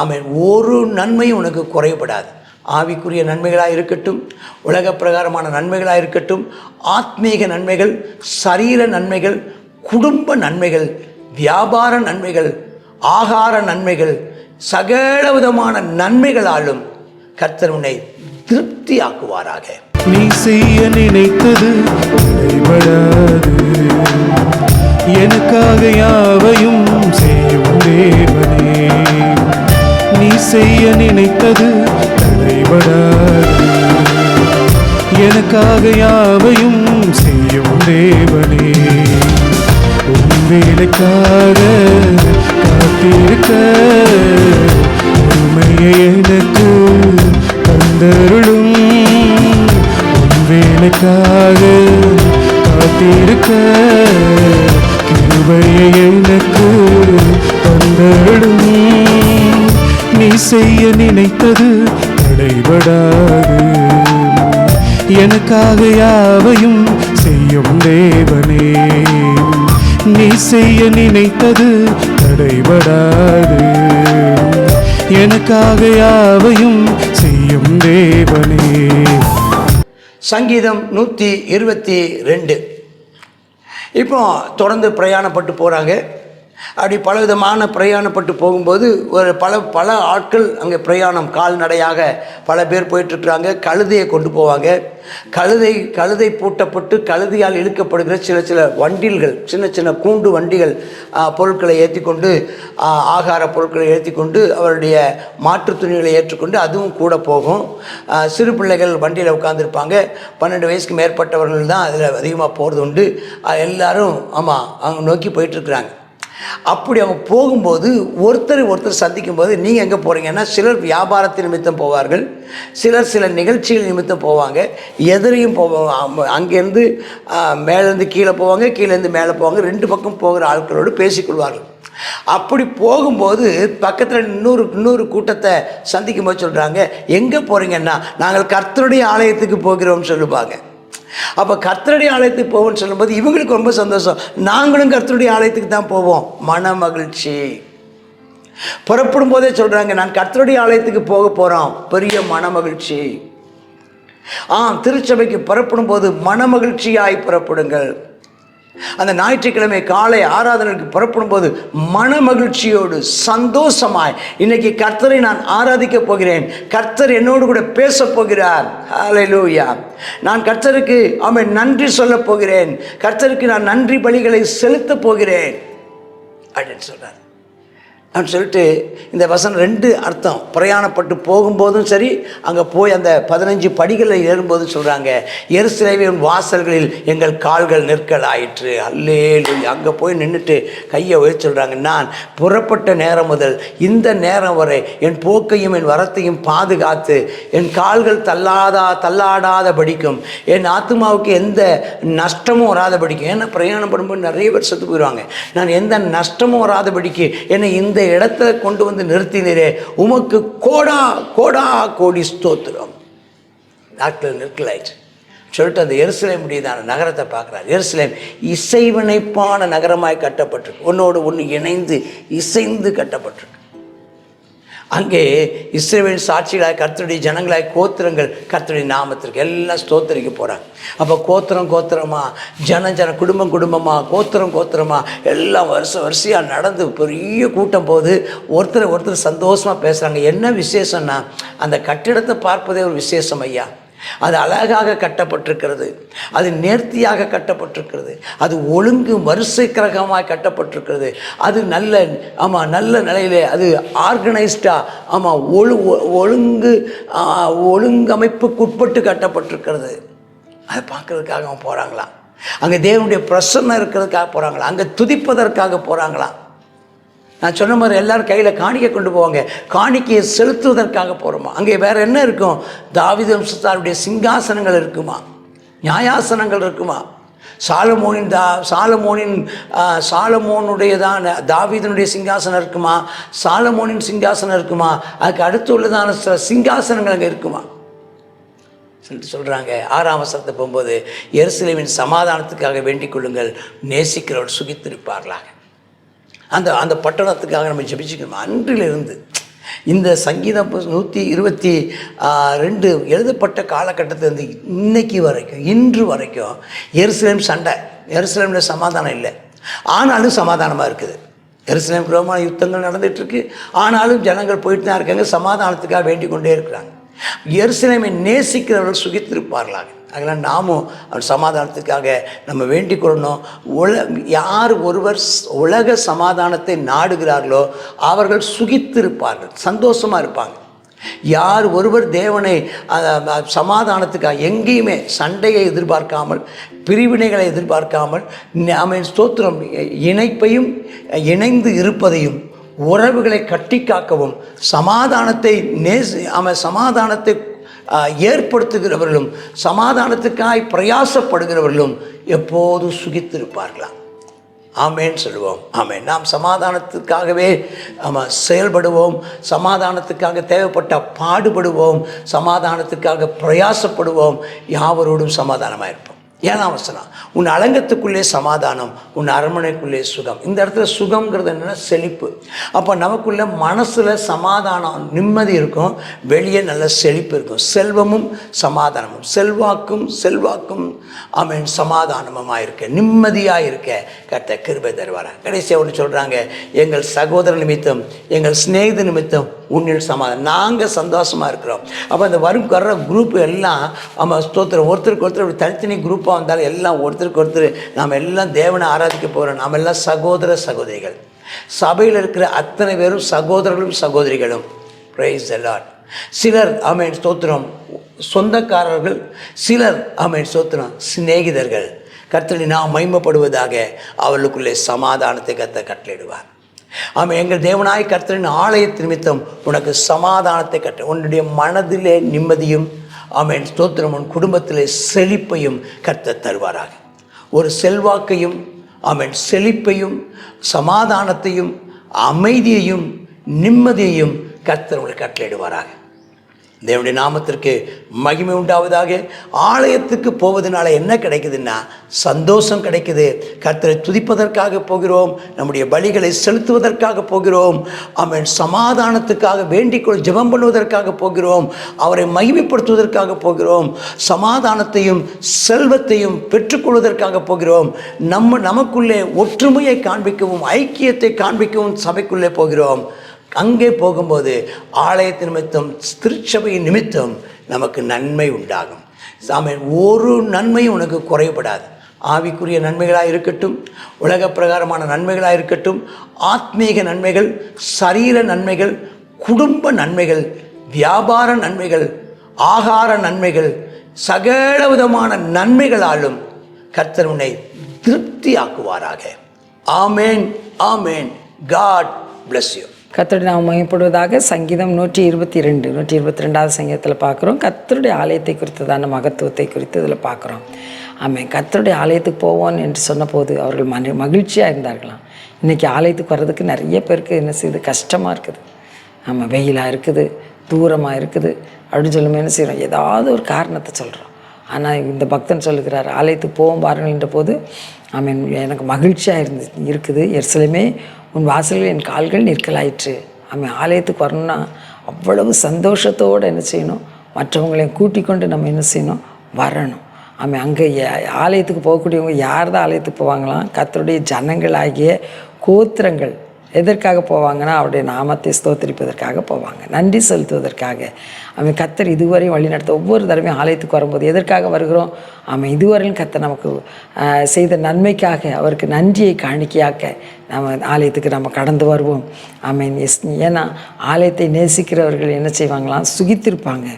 ஆமென். ஒரு நன்மையும் உனக்கு குறைபடாது. ஆவிக்குரிய நன்மைகளாக இருக்கட்டும், உலக பிரகாரமான நன்மைகளாக இருக்கட்டும், ஆத்மீக நன்மைகள், சரீர நன்மைகள், குடும்ப நன்மைகள், வியாபார நன்மைகள், ஆகார நன்மைகள், சகல விதமான நன்மைகளாலும் கர்த்தர் உன்னை திருப்தியாக்குவாராக. நீ செய்ய நினைத்தது தடைபடாது, எனக்காக யாவையும் செய்யும் தேவனே. நீ செய்ய நினைத்தது தடைபடாது, எனக்காக யாவையும் செய்யும் தேவனே. உன் வேலைக்காக காத்திருக்க உண்மையை எனக்கு தந்தருளும். உன் வேலைக்காக காத்திருக்க கிருபையை எனக்கு தந்தருளும். நீ செய்ய நினைத்தது தடைபடாது, எனக்காக யாவையும் செய்யும் தேவனே. நீ செய்ய நினைத்தது தடைபடாது, எனக்காக யாவையும் செய்யும் தேவனே. சங்கீதம் 122. இப்போ தொடர்ந்து பிரயாணப்பட்டு போகிறாங்க. அப்படி பலவிதமான பிரயாணப்பட்டு போகும்போது ஒரு பல ஆட்கள் அங்கே பிரயாணம் கால்நடையாக பல பேர் போயிட்டுருக்குறாங்க. கழுதையை கொண்டு போவாங்க. கழுதை பூட்டப்பட்டு கழுதையால் இழுக்கப்படுகிற சில வண்டில்கள், சின்ன சின்ன கூண்டு வண்டிகள் பொருட்களை ஏற்றி கொண்டு, ஆகார பொருட்களை ஏற்றி கொண்டு, அவருடைய மாற்றுத் துணிகளை ஏற்றுக்கொண்டு அதுவும் கூட போகும். சிறு பிள்ளைகள் வண்டியில் உட்காந்துருப்பாங்க. 12 வயசுக்கு மேற்பட்டவர்கள் தான் அதில் அதிகமாக போகிறது உண்டு. எல்லாரும் அவங்க நோக்கி போயிட்டுருக்குறாங்க. அப்படி அவங்க போகும்போது ஒருத்தர் சந்திக்கும்போது, நீங்கள் எங்கே போகிறீங்கன்னா, சிலர் வியாபாரத்தின் நிமித்தம் போவார்கள், சிலர் சில நிகழ்ச்சிகள் நிமித்தம் போவாங்க, எதிரையும் போவாங்க. அங்கேருந்து மேலேருந்து கீழே போவாங்க, கீழேருந்து மேலே போவாங்க. 2 பக்கம் போகிற ஆட்களோடு பேசிக்கொள்வார்கள். அப்படி போகும்போது பக்கத்தில் இன்னொரு கூட்டத்தை சந்திக்கும் போது சொல்கிறாங்க, எங்கே போகிறீங்கன்னா, நாங்கள் கர்த்தருடைய ஆலயத்துக்கு போகிறோம்னு சொல்லுவாங்க. அப்போ கர்த்தருடைய ஆலயத்துக்கு போவோம்னு சொல்லும்போது இவங்களுக்கு ரொம்ப சந்தோஷம். நாங்களும் கர்த்தருடைய ஆலயத்துக்கு தான் போவோம், மன மகிழ்ச்சி. புறப்படும் போதே சொல்கிறாங்க, நான் கர்த்தருடைய ஆலயத்துக்கு போக போகிறோம், பெரிய மன மகிழ்ச்சி. திருச்சபைக்கு புறப்படும் போது மன மகிழ்ச்சியாய் புறப்படுங்கள். அந்த ஞாயிற்றுக்கிழமை காலை ஆராதனைக்கு புறப்படும் போது மன மகிழ்ச்சியோடு சந்தோஷமாய், இன்னைக்கு கர்த்தரை நான் ஆராதிக்க போகிறேன், கர்த்தர் என்னோடு கூட பேச போகிறார், ஹல்லேலூயா, நான் கர்த்தருக்கு நன்றி சொல்ல போகிறேன், கர்த்தருக்கு நான் நன்றி பலிகளை செலுத்த போகிறேன் அப்படின்னு சொல்றார். அப்படின்னு சொல்லிட்டு இந்த வசனம் 2 அர்த்தம். பிரயாணப்பட்டு போகும்போதும் சரி, அங்கே போய் அந்த 15 படிகளில் ஏறும்போது சொல்கிறாங்க, எருசலேமின் வாசல்களில் எங்கள் கால்கள் நிற்கலாயிற்று, அல்லேலூயா. அங்கே போய் நின்றுட்டு கையை உயர்த்தி சொல்கிறாங்க, நான் புறப்பட்ட நேரம் முதல் இந்த நேரம் வரை என் போக்கையும் என் வரத்தையும் பாதுகாத்து என் கால்கள் தள்ளாடாத படிக்கும், என் ஆத்மாவுக்கு எந்த நஷ்டமும் வராத படிக்கும். ஏன்னா பிரயாணம் பண்ணும்போது நிறைய பேர் செத்து போயிடுவாங்க. நான் எந்த நஷ்டமும் வராத படிக்கு என்னை இந்த இடத்துல கொண்டு வந்து நிறுத்தினரே, உமக்கு கோடி ஸ்தோத்திரம். நாட்கள் நிற்கலாயிற்று சொல்லிட்டு அந்த எருசலேம் முடியதான நகரத்தை பார்க்குறார். எருசலேம் இசைவினைப்பான நகரமாய் கட்டப்பட்டிருக்கு, ஒன்னோடு ஒன்று இணைந்து இசைந்து கட்டப்பட்டிருக்கு. அங்கே இஸ்ரவேல் சாட்சிகளாய் கர்த்தருடைய ஜனங்களாய் கோத்திரங்கள் கர்த்தருடைய நாமத்திற்கு எல்லாம் ஸ்தோத்திரிக்க போகிறாங்க. அப்போ கோத்திரமா, ஜன குடும்பமாக, கோத்திரமா எல்லாம் வரிசையாக நடந்து பெரிய கூட்டம் போது ஒருத்தர் சந்தோஷமாக பேசுகிறாங்க. என்ன விசேஷம்னா, அந்த கட்டிடத்தை பார்ப்பதே ஒரு விசேஷம் ஐயா. அது அழகாக கட்டப்பட்டிருக்கிறது, அது நேர்த்தியாக கட்டப்பட்டிருக்கிறது, அது ஒழுங்கு வரிசை கிரகமாக கட்டப்பட்டிருக்கிறது, அது நல்ல நிலையிலே, அது ஆர்கனைஸ்டாக ஒழுங்கமைப்புக்குட்பட்டு கட்டப்பட்டிருக்கிறது. அதை பார்க்கறதுக்காக அவன் போகிறாங்களாம். அங்கே தேவனுடைய பிரசன்னம் இருக்கிறதுக்காக போகிறாங்களாம், அங்கே துதிப்பதற்காக போகிறாங்களாம். நான் சொன்ன மாதிரி எல்லாரும் கையில் காணிக்கை கொண்டு போவாங்க, காணிக்கையை செலுத்துவதற்காக போகிறோமா. அங்கே வேறு என்ன இருக்கும்? தாவீது வம்சத்தாருடைய சிங்காசனங்கள் இருக்குமா, நியாயாசனங்கள் இருக்குமா, சாலமோனுடையதான தாவீதனுடைய சிங்காசனம் இருக்குமா, சாலமோனின் சிங்காசனம் இருக்குமா, அதுக்கு அடுத்து உள்ளதான சில சிங்காசனங்கள் அங்கே இருக்குமா சொல்லிட்டு சொல்கிறாங்க. 6ஆம் வசனத்தை போகும்போது, எருசலேமின் சமாதானத்துக்காக வேண்டிக் கொள்ளுங்கள், நேசிக்கிறவர் சுகித்திருப்பார்களாக. அந்த பட்டணத்துக்காக நம்ம ஜெபிச்சுக்கணும். அன்றிலிருந்து இந்த சங்கீதம் 122 எழுதப்பட்ட காலகட்டத்திலிருந்து இன்னைக்கு வரைக்கும், இன்று வரைக்கும் எருசலேம் சண்டை, எருசலேமில் சமாதானம் இல்லை, ஆனாலும் சமாதானமாக இருக்குது. எருசலேம் ரோமான யுத்தங்கள் நடந்துகிட்ருக்கு, ஆனாலும் ஜனங்கள் போயிட்டு தான் இருக்காங்க, சமாதானத்துக்காக வேண்டிக் கொண்டே இருக்கிறாங்க. எருசலேமை நேசிக்கிறவர்கள் சுகித்திருப்பார்களாக. அதனால் நாமும் அவர் சமாதானத்துக்காக நம்ம வேண்டிக் கொள்ளணும். யார் ஒருவர் உலக சமாதானத்தை நாடுகிறார்களோ அவர்கள் சுகித்திருப்பார்கள், சந்தோஷமாக இருப்பாங்க. யார் ஒருவர் தேவனை சமாதானத்துக்காக எங்கேயுமே சண்டையை எதிர்பார்க்காமல், பிரிவினைகளை எதிர்பார்க்காமல், ஸ்தோத்திரம், இணைப்பையும் இணைந்து இருப்பதையும் உறவுகளை கட்டி காக்கவும் சமாதானத்தை சமாதானத்தை ஏற்படுத்துகிறவர்களும் சமாதானத்துக்காய் பிரயாசப்படுகிறவர்களும் எப்போதும் சுகித்திருப்பார்களாம். ஆமேன் சொல்லுவோம். ஆமேன். நாம் சமாதானத்துக்காகவே செயல்படுவோம், சமாதானத்துக்காக தேவைப்பட்ட பாடுபடுவோம், சமாதானத்துக்காக பிரயாசப்படுவோம், யாவரோடும் சமாதானமாக இருப்போம். 7ஆம் வசனம், உன் அலங்கத்துக்குள்ளே சமாதானம், உன் அரண்மனைக்குள்ளே சுகம். இந்த இடத்துல சுகம்ங்கிறது என்னென்னா செழிப்பு. அப்போ நமக்குள்ளே மனசில் சமாதானம், நிம்மதி இருக்கும், வெளியே நல்ல செழிப்பு இருக்கும். செல்வமும் சமாதானமும், செல்வாக்கும் ஆமென் சமாதானமாக இருக்க, நிம்மதியாக இருக்க கர்த்தர் கிருபை தருவார். கடைசியாக ஒன்று சொல்கிறாங்க, எங்கள் சகோதர நிமித்தம், எங்கள் சிநேகித நிமித்தம் உன்னில் சமாதானம், நாங்கள் சந்தோஷமாக இருக்கிறோம். அப்போ அந்த வர்ற குரூப் எல்லாம் ஸ்தோத்திரம், ஒருத்தருக்கு ஒருத்தர் தனித்தனி குரூப்பாக வந்தாலும் எல்லாம் ஒருத்தருக்கு ஒருத்தர் நாம் எல்லாம் தேவனை ஆராதிக்க போகிறோம். நாம் எல்லாம் சகோதர சகோதரிகள். சபையில் இருக்கிற அத்தனை பேரும் சகோதரர்களும் சகோதரிகளும். Praise the Lord. சிலர் ஆமென் ஸ்தோத்திரம் சொந்தக்காரர்கள், சிலர் ஆமென் ஸ்தோத்திரம் சிநேகிதர்கள். கர்த்தரை நாம் மகிமைப்படுவதாக அவர்களுக்குள்ளே சமாதானத்தை கர்த்தர் கட்டளையிடுவார். ஆமாம், எங்கள் தேவனாய் கர்த்தரின் ஆலயத்து நிமித்தம் உனக்கு சமாதானத்தை கட்ட, உன்னுடைய மனதிலே நிம்மதியும் ஆமென் ஸ்தோத்திரம், உன் குடும்பத்திலே செழிப்பையும் கர்த்தர் தருவாராக. ஒரு செல்வாக்கையும் ஆமென் செழிப்பையும் சமாதானத்தையும் அமைதியையும் நிம்மதியையும் கர்த்தர் உங்களுக்கு கட்டளையிடுவாராக. தேவனுடைய நாமத்திற்கு மகிமை உண்டாவதாக. ஆலயத்துக்கு போவதனால என்ன கிடைக்குதுன்னா சந்தோஷம் கிடைக்குது. கர்த்தரை துதிப்பதற்காக போகிறோம், நம்முடைய பலிகளை செலுத்துவதற்காக போகிறோம், ஆமென் சமாதானத்துக்காக வேண்டிக்கொள் ஜெபம் பண்ணுவதற்காக போகிறோம், அவரை மகிமைப்படுத்துவதற்காக போகிறோம், சமாதானத்தையும் செல்வத்தையும் பெற்றுக்கொள்வதற்காக போகிறோம், நமக்குள்ளே ஒற்றுமையை காண்பிக்கவும் ஐக்கியத்தை காண்பிக்கவும் சபைக்குள்ளே போகிறோம். அங்கே போகும்போது ஆலயத்தின் நிமித்தம், திருச்சபையின் நிமித்தம் நமக்கு நன்மை உண்டாகும். ஆமென். ஒரு நன்மையும் உனக்கு குறைபடாது. ஆவிக்குரிய நன்மைகளாக இருக்கட்டும், உலக பிரகாரமான நன்மைகளாக இருக்கட்டும், ஆத்மீக நன்மைகள், சரீர நன்மைகள், குடும்ப நன்மைகள், வியாபார நன்மைகள், ஆகார நன்மைகள், சகல விதமான நன்மைகளாலும் கர்த்தர் உன்னை திருப்தியாக்குவாராக. Amen, amen. God bless you. கர்த்தருடைய நாம் மகிமைப்படுவதாக. சங்கீதம் 122வது சங்கீதத்தில் பார்க்குறோம். கர்த்தருடைய ஆலயத்தை குறித்ததான மகத்துவத்தை குறித்து இதில் பார்க்குறோம். ஆமாம், கர்த்தருடைய ஆலயத்துக்கு போவோம் என்று சொன்னபோது அவர்கள் மகிழ்ச்சியாக இருந்தார்களாம். இன்றைக்கி ஆலயத்துக்கு வர்றதுக்கு நிறைய பேருக்கு என்ன செய்யுது, கஷ்டமாக இருக்குது. ஆமாம், வெயிலாக இருக்குது, தூரமாக இருக்குது அப்படின்னு சொல்லும்போது என்ன செய்கிறோம், ஏதாவது ஒரு காரணத்தை சொல்கிறோம். ஆனால் இந்த பக்தன் சொல்லுகிறார், ஆலயத்துக்கு போவோம் பாருங்கள்ன்ற போது ஆமென் எனக்கு மகிழ்ச்சியாக இருக்குது. எருசலேமே உன் வாசல்கள் என் கால்கள் நிற்கலாயிற்று. ஆமாம், ஆலயத்துக்கு வரணும்னா அவ்வளவு சந்தோஷத்தோடு என்ன செய்யணும், மற்றவங்களையும் கூட்டிக் கொண்டு நம்ம என்ன செய்யணும், வரணும். ஆமாம், அங்கே ஆலயத்துக்கு போகக்கூடியவங்க யார் தான் ஆலயத்துக்கு போவாங்களாம், கர்த்தருடைய ஜனங்களாகிய கோத்திரங்கள். எதற்காக போவாங்கன்னா அவருடைய நாமத்தை ஸ்தோத்திரிப்பதற்காக போவாங்க, நன்றி செலுத்துவதற்காக. அவன் கர்த்தர் இதுவரையும் வழி நடத்த, ஒவ்வொரு தடவையும் ஆலயத்துக்கு வரும்போது எதற்காக வருகிறோம், அவன் இதுவரையும் கர்த்தர் நமக்கு செய்த நன்மைக்காக அவருக்கு நன்றியை காணிக்கையாக்க நம்ம ஆலயத்துக்கு நம்ம கடந்து வருவோம். ஆமேன். ஏன்னா ஆலயத்தை நேசிக்கிறவர்கள் என்ன செய்வாங்களாம், சுகித்திருப்பாங்க.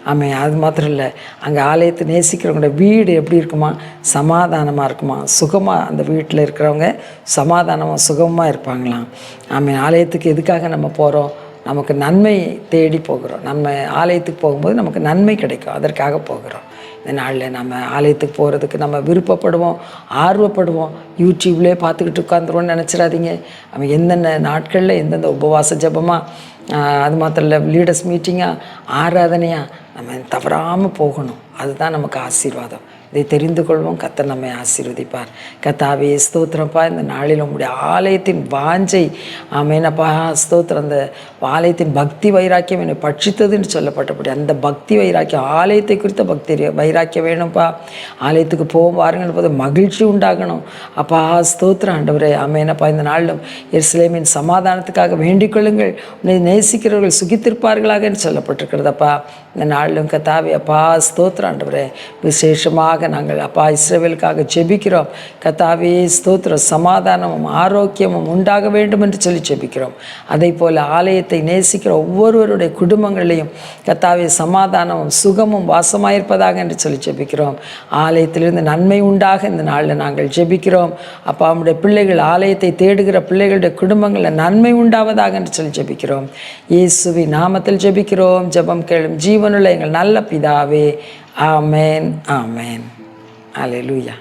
ஆமாம், அது மாத்திரம் இல்லை, அங்கே ஆலயத்தை நேசிக்கிறவங்களோட வீடு எப்படி இருக்குமா, சமாதானமாக இருக்குமா, சுகமாக, அந்த வீட்டில் இருக்கிறவங்க சமாதானமாக சுகமாக இருப்பாங்களாம். ஆமாம், ஆலயத்துக்கு எதுக்காக நம்ம போகிறோம், நமக்கு நன்மை தேடி போகிறோம். நம்ம ஆலயத்துக்கு போகும்போது நமக்கு நன்மை கிடைக்கும், அதற்காக போகிறோம். இந்த நாளில் நம்ம ஆலயத்துக்கு போகிறதுக்கு நம்ம விருப்பப்படுவோம், ஆர்வப்படுவோம். யூடியூப்லேயே பார்த்துக்கிட்டு உட்காந்துருவோன்னு நினச்சிடாதீங்க. நம்ம எந்தெந்த நாட்களில் எந்தெந்த உபவாச ஜபமாக, அது மாத்திரம் இல்லை லீடர்ஸ் மீட்டிங்காக, ஆராதனையாக நம்ம தவறாமல் போகணும். அதுதான் நமக்கு ஆசீர்வாதம். இதை தெரிந்து கொள்வோம். கர்த்தர் நம்மை ஆசீர்வதிப்பார். கர்த்தாவே ஸ்தோத்திரப்பா, இந்த நாளில் உம்முடைய ஆலயத்தின் வாஞ்சை, ஆமேனப்பா ஸ்தோத்திரம், அந்த ஆலயத்தின் பக்தி வைராக்கியம் என்னை பட்சித்ததுன்னு சொல்லப்பட்டபடி அந்த பக்தி வைராக்கியம், ஆலயத்தை குறித்த பக்தி வைராக்கியம் வேணும்ப்பா. ஆலயத்துக்கு போவோம் வாருங்கள் போது மகிழ்ச்சி உண்டாகணும். அப்பா ஸ்தோத்திரம் ஆண்டவரே. ஆமேனப்பா, இந்த நாளிலும் எருசலேமின் சமாதானத்துக்காக வேண்டிக் கொள்ளுங்கள், உன்னை நேசிக்கிறவர்கள் சுகித்திருப்பார்களாக என்று சொல்லப்பட்டிருக்கிறதப்பா. இந்த நாளிலும் கர்த்தாவே அப்பா ஸ்தோத்திரம் ஆண்டவரே, விசேஷமாக நாங்கள் அப்பா இஸ்ரவேலுக்காக ஜெபிக்கிறோம். கர்த்தாவே ஸ்தோத்திரம், சமாதானமும் ஆரோக்கியமும் உண்டாக வேண்டும் என்று சொல்லி ஜெபிக்கிறோம். அதே போல் ஆலயத்தை நேசிக்கிற ஒவ்வொருவருடைய குடும்பங்களையும் கர்த்தாவே சமாதானமும் சுகமும் வாசமாயிருப்பதாக என்று சொல்லி ஜெபிக்கிறோம். ஆலயத்திலிருந்து நன்மை உண்டாக இந்த நாளில் நாங்கள் ஜெபிக்கிறோம். அப்பா நம்முடைய பிள்ளைகள், ஆலயத்தை தேடுகிற பிள்ளைகளுடைய குடும்பங்களில் நன்மை உண்டாவதாக என்று சொல்லி ஜெபிக்கிறோம். இயேசுவின் நாமத்தில் ஜெபிக்கிறோம். ஜெபம் கேளும் ஜீவனுள்ள எங்கள் நல்ல பிதாவே. ஆமேன், ஆமேன். அல்லேலூயா.